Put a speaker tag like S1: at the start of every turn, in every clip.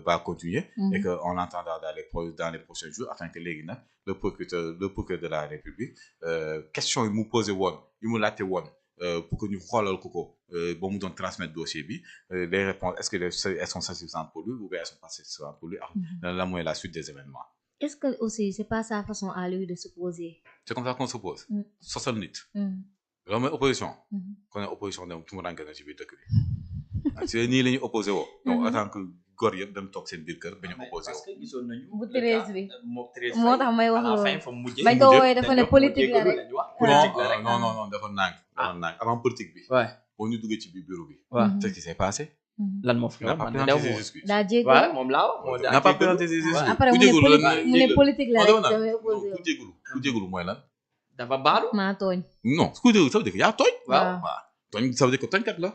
S1: va continuer et qu'on l'entendra dans les prochains jours afin que léegi nag le procureur de la République question yi mu posé woon yi mu laajte woon pour que ñu xoolal ko ba mu doon transmettre dossier bi les réponses est-ce que elles sont suffisantes pour lui ou bien elles sont pas suffisantes pour lui lan mooy la suite des événements.
S2: Est-ce que aussi c'est pas sa façon à lui de se poser.
S1: C'est comme ça qu'on se pose. sosal nit. loolu mooy opposition. kon ne opposition dem tu mu rànk na ci biir dëkk bi. si nii la ñuy opposé woo. donc en tant que góor yëpp dem toog seen biir kër ba ñu opposé woo.
S3: parce que gisoon nañu.
S2: bu Thérèse bi
S3: moo
S2: tax may wax loolu.
S3: fa mu mujjee
S2: bañ ko woowee dafa ne politique la rek.
S1: non dafa nànk. dafa nànk avant politique bi.
S3: waaw
S1: boo ñu duggee ci biir bureau bi.
S3: waaw
S1: qu'est-ce qui s'est passé.
S3: lan moo fi
S1: n'a pas présenté ses excuses.
S2: daa jéego
S3: waaw moom laa
S1: n'a pas présenté ses excuses.
S2: après mu ne politique la rek damay opposé
S1: ku jégalu mooy lan.
S3: dafa baalu.
S2: maa tooñ.
S1: non ku jégalu ça veut dire que yaa tooñ.
S3: waaw
S1: tooñ ça veut dire que tooñkat la.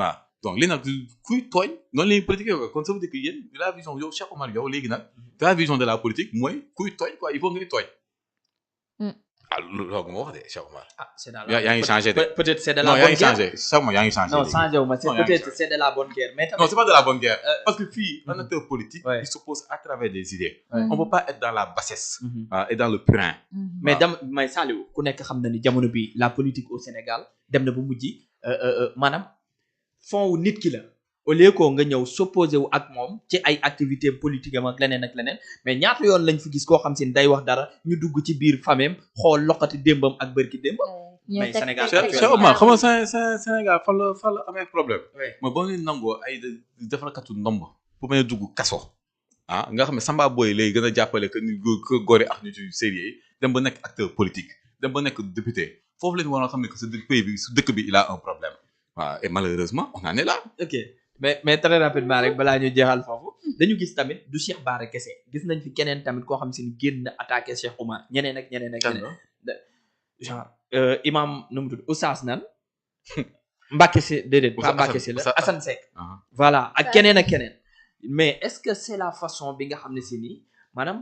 S1: waaw donc li nag kuy tooñ noonu la ñuy politique quoi kon ça veut dire que yéen la vision yow Cheikh Omar yow léegi nag la vision de la politique mooy kuy tooñ quoi il faut ngay tooñ. ah loolu moo wax de Cheikh Omar.
S3: ah c'est dans
S1: yaa ngi changé de.
S3: peut-être c'est de la
S1: non
S3: bonne
S1: yaa ngi changé Cheikh Omar yaa ngi changé.
S3: non changé wu ma c'est
S1: Non, yaa ngi
S3: peut-être c'est de la bonne guerre mais
S1: non c'est pas de la bonne guerre parce que fii un acteur politique
S3: Ouais.
S1: il s'oppose à travers des idées.
S3: Ouais.
S1: On peut pas être dans la bassesse. Et dans le purin.
S3: mais may Saliou ku nekk xam na ni jamono bi la politique au Sénégal dem na ba mujj maanaam fond wu nit ki la au lieu que nga ñëw s'opposé wu ak moom ci ay activités politiques am ak leneen mais ñaata yoon lañ fi gis koo xam si ne day wax dara ñu dugg ci biir famem xool loqati démbam ak bërki démbam. mais Sénégal
S1: Cheikh Omar xam nga Sénégal fan la amee problème.
S3: oui
S1: mooy boo leen nangoo ay defarkatu ndomb pour mën a dugg kaso. nga xam ne Samba Boy lay gën a jàppale que ni góor yi ak ñu ci sérieux yi dem ba nekk acteur politique dem ba nekk député foofu leen waroon xam ne que su dëkk bi il a un problème. waaw et malheureusement on en est là.
S3: ok mais très rapidement rek balaa ñu jeexal foofu dañu gis tamit du Cheikh Bara kese gis nañ fi keneen tamit koo xam si ni génn attaqué Cheikh Oumar ñeneen ak ñeneen. genre imam nu mu tudd Oustaz nan Mbacké si déedéet pas Mbacké si la Assane Seck. voilà ak keneen ak keneen. mais est-ce que c'est la façon bi nga xam ne si nii maanaam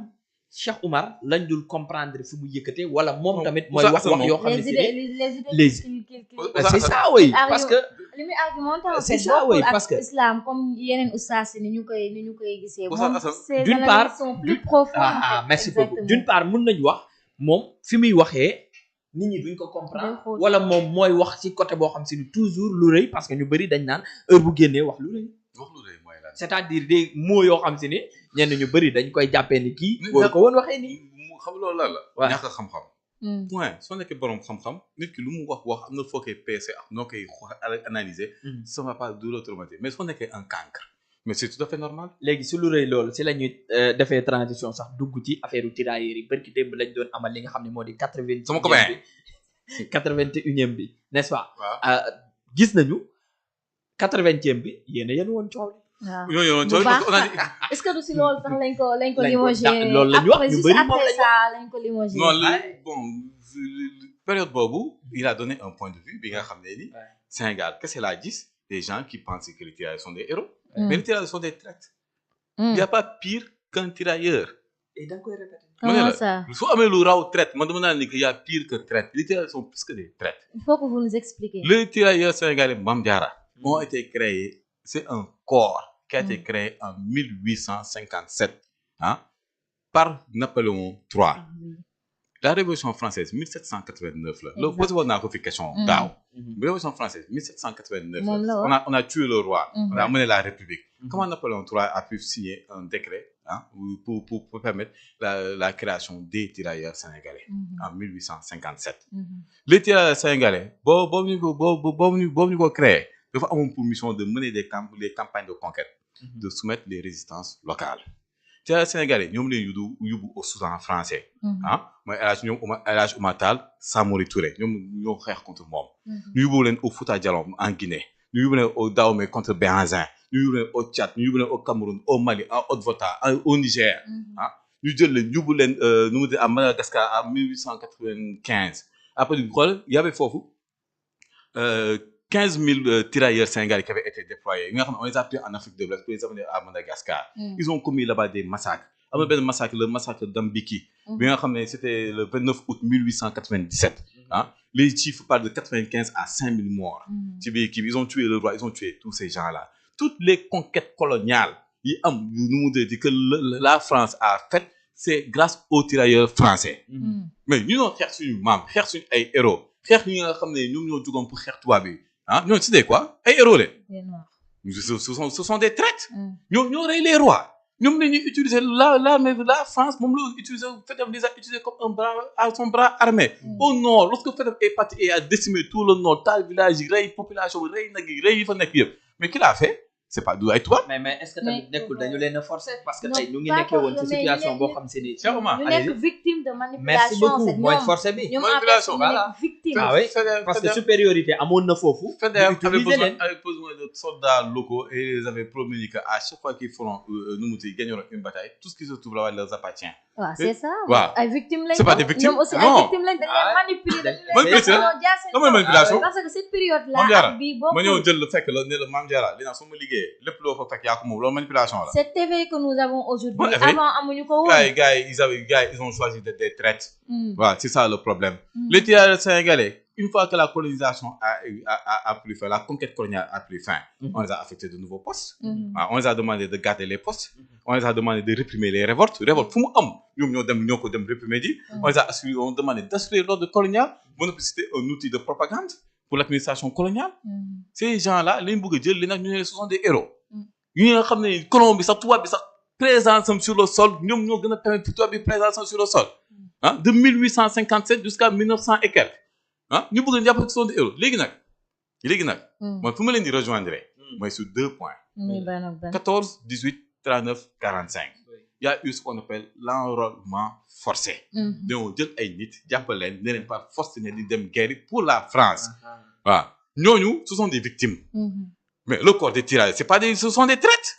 S3: Cheikh Oumar lañ dul comprendre fi mu yëkkatee wala moom tamit mooy wax yoo xam ne si
S2: les
S3: c'est ça oui parce que
S2: li muy argumenté
S3: c'est ça oui parce que
S2: islam comme yeneen oustaz ni ñu koy gisee moom
S3: d'une part
S2: sont plus profondes
S3: merci beaucoup d'une part mën nañu wax moom fi muy waxee nit ñi duñ ko comprendre wala moom mooy wax ci côté boo xam si ni toujours lu rëy parce que ñu bari dañ naan heure bu génnee wax lu rëy c'est-à-dire des mots yoo xam si ni ñenn ñu bari dañ koy jàppee ni kii boo ko woon waxee nii
S1: xam loolu lan la ñàkk xam-xam point soo nekkee boroom xam-xam nit ki lu mu wax am na foo koy peese ak noo koy analyser ça va pas du l'automatique mais soo nekkee un cancre mais c'est tout à fait normal
S3: léegi su lu rëy loolu si la ñuy defee transition sax dugg ci affaire u tirailleurs yi barki démb lañ doon amal li nga xam ne moo di 81e bi n'est-ce pas gis nañu 80e bi yéen a yéen woon coow li
S2: est-ce que du si loolu sax lañ ko limogé
S3: loolu lañ wax ñu bari
S2: après ça lañ ko limogé
S1: non bon période boobu il a donné un point de vue bi nga xam ne ni Sénégal qu'est-ce la gis des gens qui pensent que les tirailleurs sont des héros mais les tirailleurs sont des traîtres il n'y a pas pire qu'un tirailleur
S3: et da nga koy répéter
S2: comment ça
S1: soo amee lu raw traite man dama naan ni qu'il y a pire que traite les tirailleurs sont plus que des traîtres
S2: il faut que vous nous expliquiez
S1: les tirailleurs sénégalais Mame Diarra ont été créés c'est un corps qui a été créé en 1857 par Napoléon III. La Révolution française 1789 la. loolu posé woon naa ko fi question daaw. Révolution française 1789 la. on a tué le roi. on a amené la République. Comment Napoléon III a pu signer un décret pour permettre la création des tirailleurs sénégalais en 1857. Les tirailleurs sénégalais boobu ñu ko créé. dafa amoon pour mission de mener les campagnes de conquête de soumettre les résistances locales tirailleurs sénégalais ñoom leen yóbbu au Soudan français mooy El Hadj Oumar Tall Samori Touré ñoo xeex contre moom ñu yóbbu leen au Fouta Djallon en Guinée ñu yóbbu leen au Dahomey contre Béhanzin ñu yóbbu leen au Tchad ñu yóbbu leen au Cameroun au Mali en Haute-Volta au Niger ñu jël leen yóbbu leen nu mu à Madagascar en 1895 après du xool y avait foofu 15 000 tirailleurs sénégalais qui avaient été déployés. On les a pris en Afrique de l'Ouest pour les amener à Madagascar. Ils ont commis là-bas des massacres. Le massacre d'Ambiki. C'était le 29 août 1897. Les chiffres parlent de 95 à 5 000 morts. Ils ont tué le roi, ils ont tué tous ces gens-là. Toutes les conquêtes coloniales, yi am nu mu di que la France a fait c'est grâce aux tirailleurs français mais ñu doon xeex suñu maam xeex suñu ay héros xeex ñi nga xam ne ñoom ñoo jugoon pour xeex tubaab bi ah ñooñu c'était quoi ay héros leen ce sont des traîtres ñoo rey les rois ñoom la ñuy utiliser la France moom la utiliser Faidherbe les a utilisé comme un bras son bras armé au nord lorsque Faidherbe est parti et a décimé tout le nord taal village yi rey population bi rey nag yi rey yi fa nekk yëpp mais qui l'a fait c'est pas du ay tubaab
S3: mais est-ce que tamit nekkul dañu leen a forcer parce que tey ñu ngi nekkee woon ci situation boo xam si ni
S1: Cheikh Oumar
S2: ñu nekk victime de manipulation
S3: merci beaucoup mooy forcé bi
S1: manipulation
S3: voilà
S2: victime
S3: ah oui parce que supériorité amoon na foofu
S1: Faidherbe avait besoin de soldats locaux et ils avaient promis que à chaque fois qu'ils feront nu mu tudd gagneront une bataille tout ce qui se trouve là leur appartient
S2: waaw c'est ça
S1: waaw
S2: ay victimes lañ
S1: c'est pas des victimes
S2: ñoom aussi ay victimes lañ dañ leen manipuler
S1: manipulation
S2: parce que cette période là
S1: Mame Diarra
S2: bi boobu
S1: ma ñëw jël la fekk la ne la Mame Diarra li naa su ma liggéeyee lépp loo fa fekk yaa ko moom loolu manipulation la
S2: cet éveil que nous avons aujourd'hui
S1: Bon éveil.
S2: avant amuñu ko woon
S1: gars yi ils ont choisi d'être des traîtres voilà c'est ça le problème les tirailleurs sénégalais une fois que la colonisation a pris fin la conquête coloniale a pris fin on les a affectés de nouveaux postes on les a demandé de garder les postes on les a demandé de réprimer les révoltes fu mu am ñoo ko dem réprimer ji on les a demandé d'assurer l'ordre colonial bon c'était un outil de propagande pour l'administration coloniale ces gens-là lañ bëgg a jël li nag ñu ne ce sont des héros ñu nga xam ne colon bi sax tubaab bi sax présence am sur le sol ñoom ñoo gën a permettre tubaab bi présence am sur le sol de 1857 jusqu'à 1900 et quelques ñu bëgg a jàpp que ce sont des héros léegi nag mooy fu ma leen di rejoindre mooy sur 2 points 14 18 39 45 il y a eu ce qu'on appelle l'enrôlement forcé dañoo jël ay nit jàppal leen ne leen par force ne di dem guerre pour la France waaw ñooñu ce sont des victimes mais le corps des tirailleurs c'est pas des ce sont des traîtres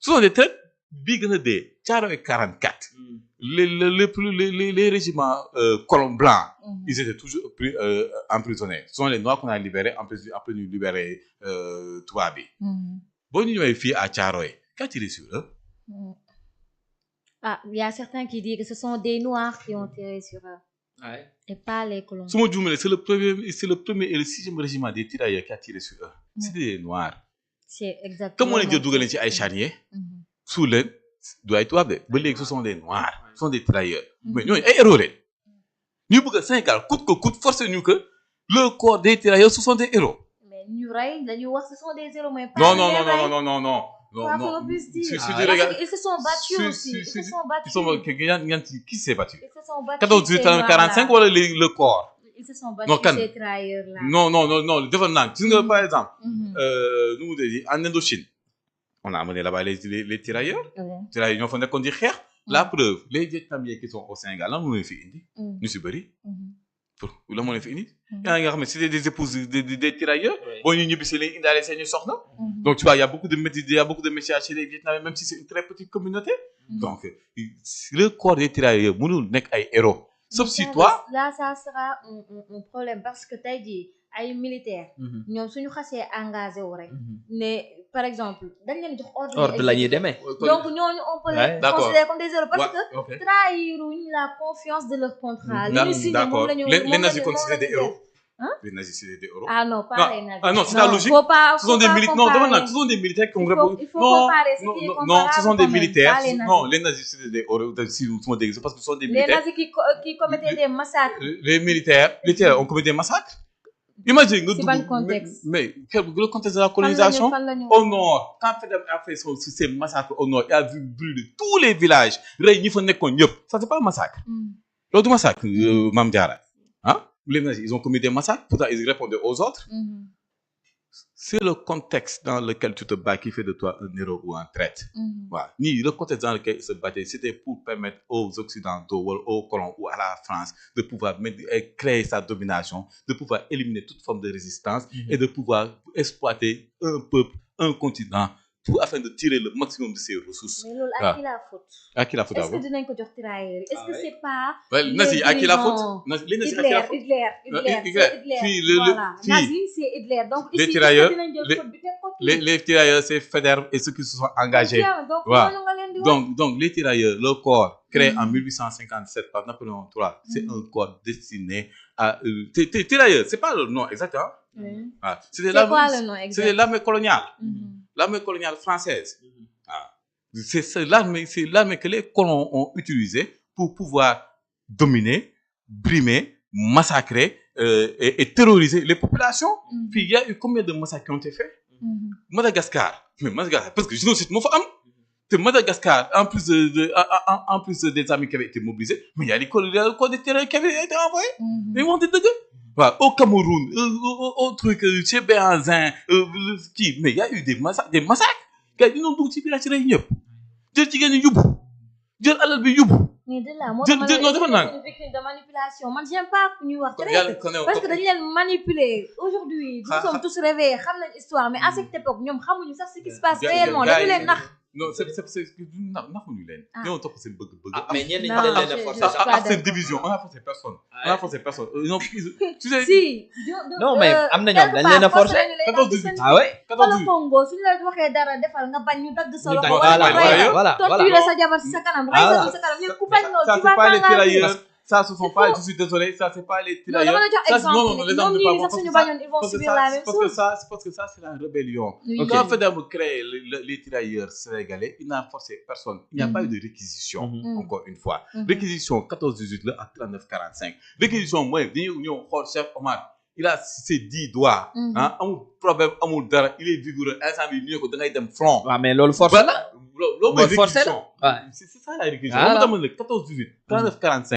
S1: ce sont des traîtres bii gën a dee Thiaroye 44 les régiments colons blancs ils étaient toujours emprisonnés ce sont les noirs qu'on a libérés après ñu libérer tubaab bi boo ñu ñëwee fii à Thiaroye qu'a tiré sur eux
S2: il y a certains qui disent que ce sont des noirs qui ont tiré sur eux et pas les colons
S1: su ma juumalee c'est le premier et le 6e régiment des tirailleurs qui a tiré sur eux c'était des noirs
S2: c'est exactement
S1: comme moo leen jël dugal leen ci ay charniers suul leen du ay tubaab de ba léegi ce sont des noirs ce sont des tirailleurs mais ñooñu ay héros lañ ñu bëgg a Sénégal coûte que coûte forcé ñu que le corps des tirailleurs ce sont des héros
S2: mais ñu rey dañu wax ce sont des héros mais pas
S1: non
S2: ils se sont battus aussi
S1: qui s'est battu
S2: ils se sont battus
S1: 14 18 45 wala le corps
S2: ils se sont battus ces tirailleurs là
S1: non defal naa gis nga par exemple nu mu di en Indochine on a amené là-bas les tirailleurs tirailleurs ñoo fa nekkoon di xeex la preuve les Vietnamiens qui sont au Sénégal lan moo leen fi indi ñu si bëri pour lan moo leen fi indi yaa nga xam ne c'était des épouses des tirailleurs boo ñu ñibbi si lañ indaale seen ñu soxna donc tu vois il y a beaucoup de métiers chez les Vietnamiens même si c'est une très petite communauté donc le corps des tirailleurs mënul nekk ay héros sauf si toi
S2: là ça sera un problème parce que tey jii ay militaires ñoom suñu xasee engagé wu rek ne par exemple dañ leen jox ordre
S3: la ñuy demee
S2: donc ñooñu on peut les considérer comme des héros parce que trahiruñ la confiance de leur contrat li ñu signé moom la ñu
S1: les nazis considèrent des héros les nazis c'est des héros
S2: non pas les nazis
S1: non c'est la logique ce sont des militaires non dama naan ce sont des militaires qui ont non ce sont des militaires non les nazis c'est des héros si su ma dégg c'est parce que ce sont des militaires
S2: les nazis qui commettaient des massacres
S1: les militaires ont commis des massacres imagine nga
S2: dugg
S1: mais le contexte de la colonisation au nord quand Faidherbe a fait ces massacres au nord il a vu brûler tous les villages rey ñi fa nekkoon ñëpp ça c'est pas un massacre loolu du massacre Mame Diarra les nazis ils ont commis des massacres pourtant ils répondaient aux autres c'est le contexte dans lequel tu te bats qui fait de toi un héros ou un traître voilà le contexte dans lequel ils se battaient c'était pour permettre aux occidentaux ou aux colons ou à la France de pouvoir créer sa domination de pouvoir éliminer toute forme de résistance et de pouvoir exploiter un peuple un continent afin de tirer le maximum de ses ressources.
S2: Mais loolu à qui la faute?
S1: À qui la faute?
S2: Est-ce que dinañ ko jox tirailleurs? Est-ce que c'est pas
S1: nazi à qui la faute? Les nazis à qui la faute?
S2: Hitler. Voilà. Nazi c'est Hitler. Donc ici
S1: les tirailleurs les tirailleurs c'est Faidherbe et ceux qui se sont engagés. Donc les tirailleurs le corps créé en 1857 par Napoléon III, c'est un corps destiné à tirailleurs, c'est pas le nom exactement.
S2: C'est quoi le nom exact?
S1: C'est l'armée coloniale. L'armée coloniale française. c'est l'armée que les colons ont utilisée pour pouvoir dominer, brimer, massacrer et terroriser les populations. Puis il y a eu combien de massacres qui ont été faits? Madagascar, parce que génocide moo fa am. te Madagascar en plus des armées qui avaient été mobilisées mais il y a des corps de terrain qui avaient été envoyés. mais wax dëgg waaw au Cameroun au truc chez Béhanzin kii mais il y a eu des massacres gars yi dañoo dugg ci biir ci rey ñëpp jël jigéen ñi yóbbu jël alal bi yóbbu.
S2: mais de là moo
S1: jël
S2: tax
S1: non dafa naan
S2: victime de manipulation man j'aime pas ku ñuy wax traite parce que dañu leen manipuler aujourd'hui nous sommes tous réveillés xam nañ histoire mais à cette époque ñoom xamuñu sax ce qui se passe réellement dañu leen nax.
S1: non c'est naxuñu leen. ñoo topp seen bëgg-bëgg.
S3: mais ñenn ñi dañ leen a forcer
S1: ak seen division on a forcé personne. on a forcé personne non tu sais.
S2: si
S3: non mais am na ñoom dañ leen a forcer.
S1: 14-18
S3: ah ouais.
S2: wala Congo suñu la waxee dara defal nga bañ ñu dagg sa loxo.
S3: voilà
S2: torturer sa jabar si sa kanam. rey sa kanam yëpp ku bañ loolu tu vas t'engager.
S1: Ça ce sont pas je suis désolé ça c'est pas les tirailleurs.
S2: non dama la jox exemple ñoom ñii sax suñu bañoon ils vont subir la même chose.
S1: parce que ça c'est la rébellion. Quand Faidherbe crée les tirailleurs sénégalais il n'a forcé personne. Il n'y a pas eu de réquisition. Encore une fois. Réquisition 14-18 la ak 39-45. Réquisition mooy dañuy ñëw xool Cheikh Omar il a ses 10 doigts. amul problème amul dara il est vigoureux instant bi ñu ko da ngay dem front.
S3: waaw mais loolu force la.
S1: loolu mooy réquisition.
S3: c'est
S1: ça la réquisition. 14-18 39-45.